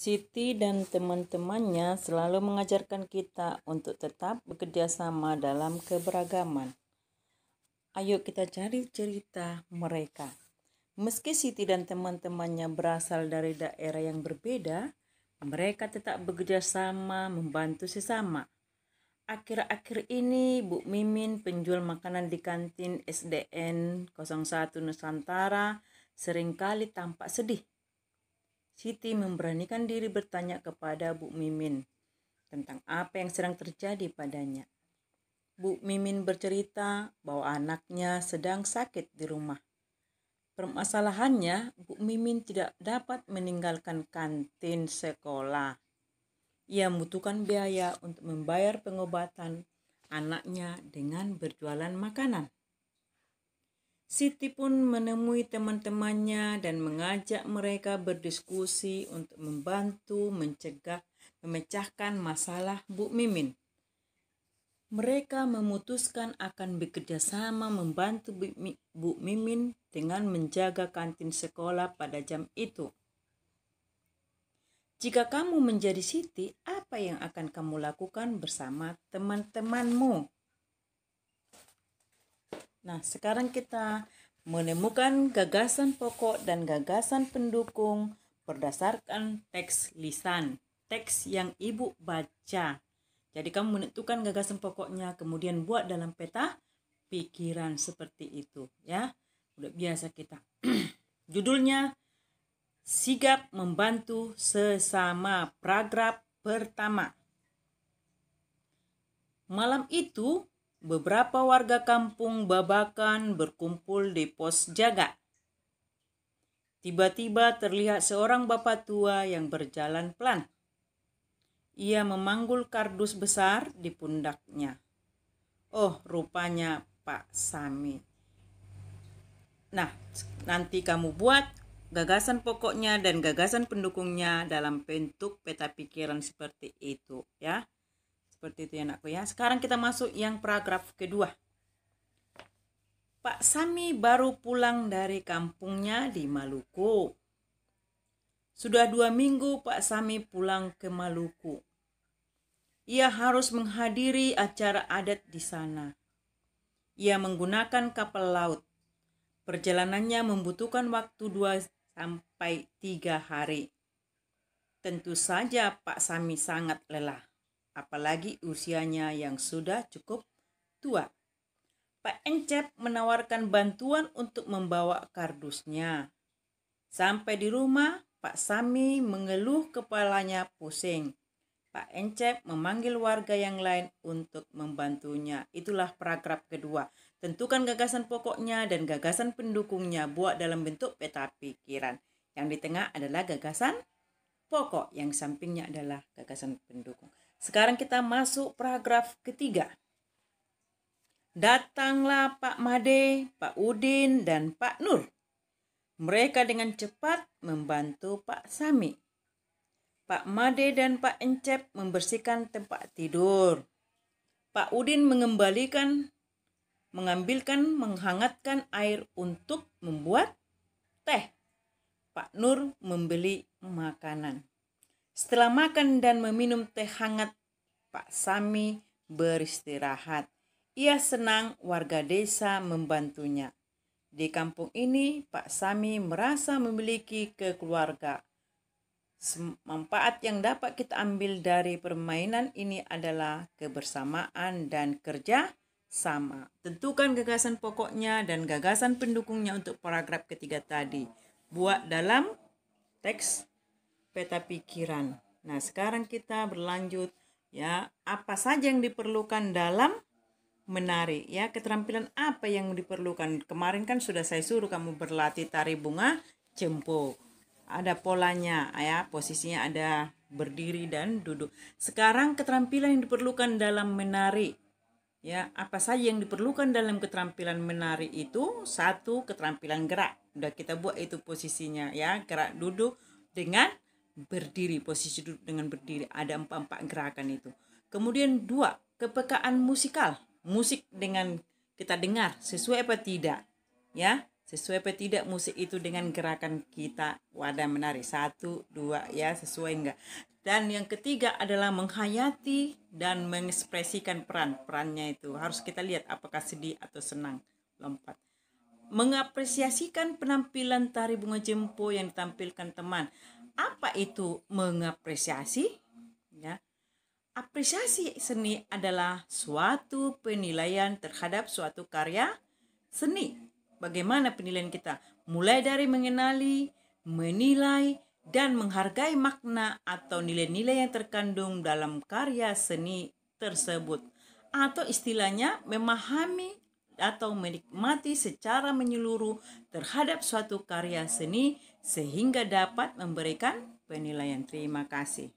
Siti dan teman-temannya selalu mengajarkan kita untuk tetap bekerja sama dalam keberagaman. Ayo kita cari cerita mereka. Meski Siti dan teman-temannya berasal dari daerah yang berbeda, mereka tetap bekerja sama membantu sesama. Akhir-akhir ini Bu Mimin, penjual makanan di kantin SDN 01 Nusantara, seringkali tampak sedih. Siti memberanikan diri bertanya kepada Bu Mimin tentang apa yang sedang terjadi padanya. Bu Mimin bercerita bahwa anaknya sedang sakit di rumah. Permasalahannya, Bu Mimin tidak dapat meninggalkan kantin sekolah. Ia membutuhkan biaya untuk membayar pengobatan anaknya dengan berjualan makanan. Siti pun menemui teman-temannya dan mengajak mereka berdiskusi untuk membantu memecahkan masalah Bu Mimin. Mereka memutuskan akan bekerja sama membantu Bu Mimin dengan menjaga kantin sekolah pada jam itu. Jika kamu menjadi Siti, apa yang akan kamu lakukan bersama teman-temanmu? Nah, sekarang kita menemukan gagasan pokok dan gagasan pendukung berdasarkan teks lisan, teks yang Ibu baca. Jadi kamu menentukan gagasan pokoknya, kemudian buat dalam peta pikiran seperti itu, ya. Udah biasa kita. Judulnya Sigap Membantu Sesama, paragraf pertama. Malam itu, beberapa warga kampung Babakan berkumpul di pos jaga. Tiba-tiba terlihat seorang bapak tua yang berjalan pelan. Ia memanggul kardus besar di pundaknya. Oh, rupanya Pak Sami. Nah, nanti kamu buat gagasan pokoknya dan gagasan pendukungnya dalam bentuk peta pikiran seperti itu, ya. Seperti itu ya anakku ya. Sekarang kita masuk yang paragraf kedua. Pak Sami baru pulang dari kampungnya di Maluku. Sudah 2 minggu Pak Sami pulang ke Maluku. Ia harus menghadiri acara adat di sana. Ia menggunakan kapal laut. Perjalanannya membutuhkan waktu 2-3 hari. Tentu saja Pak Sami sangat lelah, apalagi usianya yang sudah cukup tua. Pak Encep menawarkan bantuan untuk membawa kardusnya. Sampai di rumah, Pak Sami mengeluh kepalanya pusing. Pak Encep memanggil warga yang lain untuk membantunya. Itulah paragraf kedua. Tentukan gagasan pokoknya dan gagasan pendukungnya, buat dalam bentuk peta pikiran. Yang di tengah adalah gagasan pokok, yang sampingnya adalah gagasan pendukung. Sekarang kita masuk paragraf ketiga. Datanglah Pak Made, Pak Udin, dan Pak Nur. Mereka dengan cepat membantu Pak Sami. Pak Made dan Pak Encep membersihkan tempat tidur. Pak Udin menghangatkan air untuk membuat teh. Pak Nur membeli makanan. Setelah makan dan meminum teh hangat, Pak Sami beristirahat. Ia senang warga desa membantunya. Di kampung ini, Pak Sami merasa memiliki keluarga. Manfaat yang dapat kita ambil dari permainan ini adalah kebersamaan dan kerja sama. Tentukan gagasan pokoknya dan gagasan pendukungnya untuk paragraf ketiga tadi. Buat dalam teks peta pikiran. Nah, sekarang kita berlanjut ya, apa saja yang diperlukan dalam menari, ya. Keterampilan apa yang diperlukan? Kemarin kan sudah saya suruh kamu berlatih tari bunga cempo. Ada polanya, ya. Posisinya ada berdiri dan duduk. Sekarang keterampilan yang diperlukan dalam menari, ya. Apa saja yang diperlukan dalam keterampilan menari itu? 1, keterampilan gerak. Udah kita buat itu posisinya, ya. Gerak duduk dengan berdiri, posisi duduk dengan berdiri. Ada 4 gerakan itu. Kemudian 2, kepekaan musikal. Musik dengan kita dengar sesuai apa tidak, ya. Sesuai apa tidak musik itu dengan gerakan kita? Wadah menari. 1, 2 ya, sesuai enggak? Dan yang ketiga adalah menghayati dan mengekspresikan peran. Perannya itu harus kita lihat apakah sedih atau senang. Lompat. Mengapresiasikan penampilan tari bunga jempo yang ditampilkan teman. Apa itu mengapresiasi? Ya. Apresiasi seni adalah suatu penilaian terhadap suatu karya seni. Bagaimana penilaian kita? Mulai dari mengenali, menilai, dan menghargai makna atau nilai-nilai yang terkandung dalam karya seni tersebut. Atau istilahnya memahami atau menikmati secara menyeluruh terhadap suatu karya seni sehingga dapat memberikan penilaian. Terima kasih.